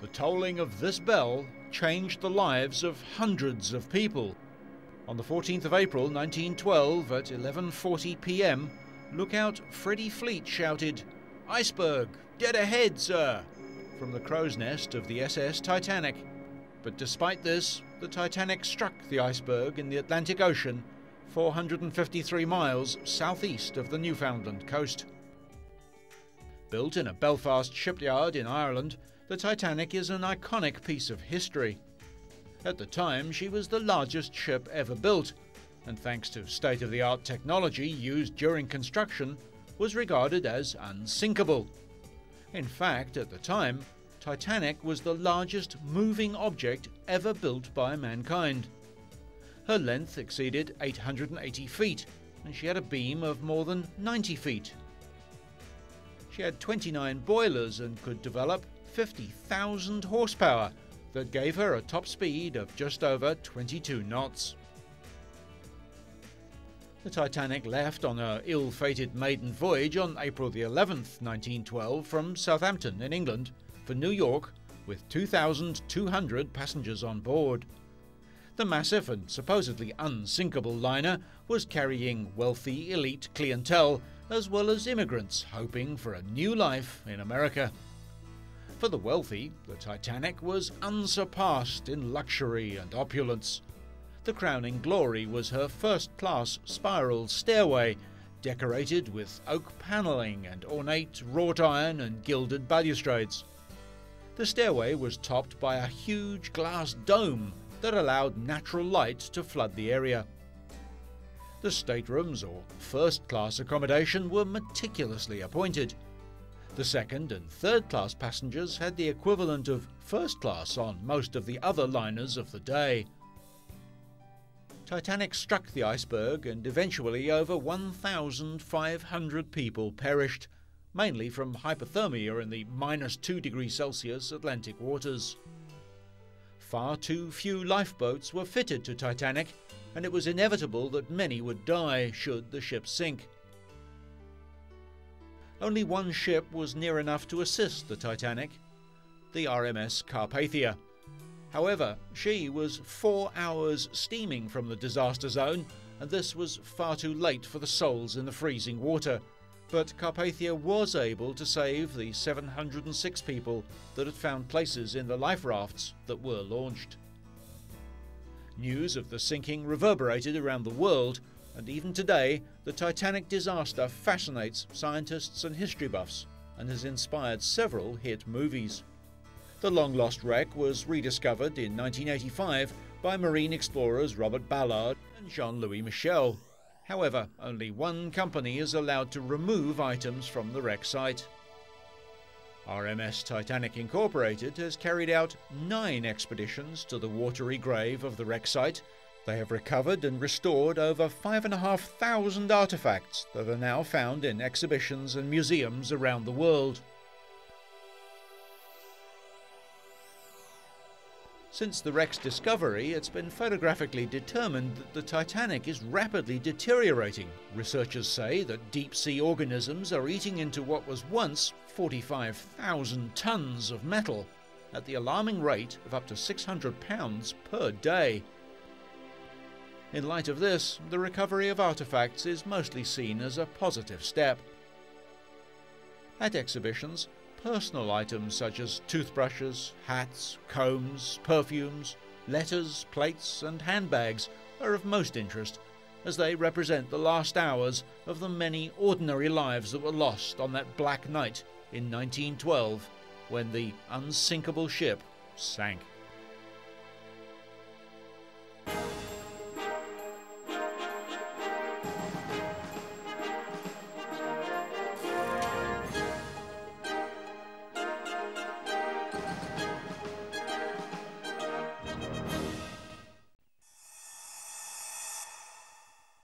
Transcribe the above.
The tolling of this bell changed the lives of hundreds of people. On the 14th of April 1912 at 11:40 p.m, lookout Freddie Fleet shouted, "Iceberg, dead ahead, sir," from the crow's nest of the SS Titanic. But despite this, the Titanic struck the iceberg in the Atlantic Ocean, 453 miles southeast of the Newfoundland coast. Built in a Belfast shipyard in Ireland, the Titanic is an iconic piece of history. At the time, she was the largest ship ever built, and thanks to state-of-the-art technology used during construction, was regarded as unsinkable. In fact, at the time, Titanic was the largest moving object ever built by mankind. Her length exceeded 880 feet, and she had a beam of more than 90 feet. She had 29 boilers and could develop 50,000 horsepower that gave her a top speed of just over 22 knots. The Titanic left on her ill-fated maiden voyage on April the 11th, 1912 from Southampton in England for New York with 2,200 passengers on board. The massive and supposedly unsinkable liner was carrying wealthy elite clientele as well as immigrants hoping for a new life in America. For the wealthy, the Titanic was unsurpassed in luxury and opulence. The crowning glory was her first-class spiral stairway, decorated with oak panelling and ornate wrought iron and gilded balustrades. The stairway was topped by a huge glass dome that allowed natural light to flood the area. The staterooms, or first-class accommodation, were meticulously appointed. The second and third-class passengers had the equivalent of first class on most of the other liners of the day. Titanic struck the iceberg and eventually over 1,500 people perished, mainly from hypothermia in the -2 degrees Celsius Atlantic waters. Far too few lifeboats were fitted to Titanic, and it was inevitable that many would die should the ship sink. Only one ship was near enough to assist the Titanic, the RMS Carpathia. However, she was 4 hours steaming from the disaster zone, and this was far too late for the souls in the freezing water. But Carpathia was able to save the 706 people that had found places in the life rafts that were launched. News of the sinking reverberated around the world, and even today, the Titanic disaster fascinates scientists and history buffs and has inspired several hit movies. The long-lost wreck was rediscovered in 1985 by marine explorers Robert Ballard and Jean-Louis Michel. However, only one company is allowed to remove items from the wreck site. RMS Titanic Incorporated has carried out 9 expeditions to the watery grave of the wreck site. They have recovered and restored over 5,500 artifacts that are now found in exhibitions and museums around the world. Since the wreck's discovery, it's been photographically determined that the Titanic is rapidly deteriorating. Researchers say that deep-sea organisms are eating into what was once 45,000 tons of metal at the alarming rate of up to 600 pounds per day. In light of this, the recovery of artifacts is mostly seen as a positive step. At exhibitions, personal items such as toothbrushes, hats, combs, perfumes, letters, plates and handbags are of most interest, as they represent the last hours of the many ordinary lives that were lost on that black night in 1912 when the unsinkable ship sank.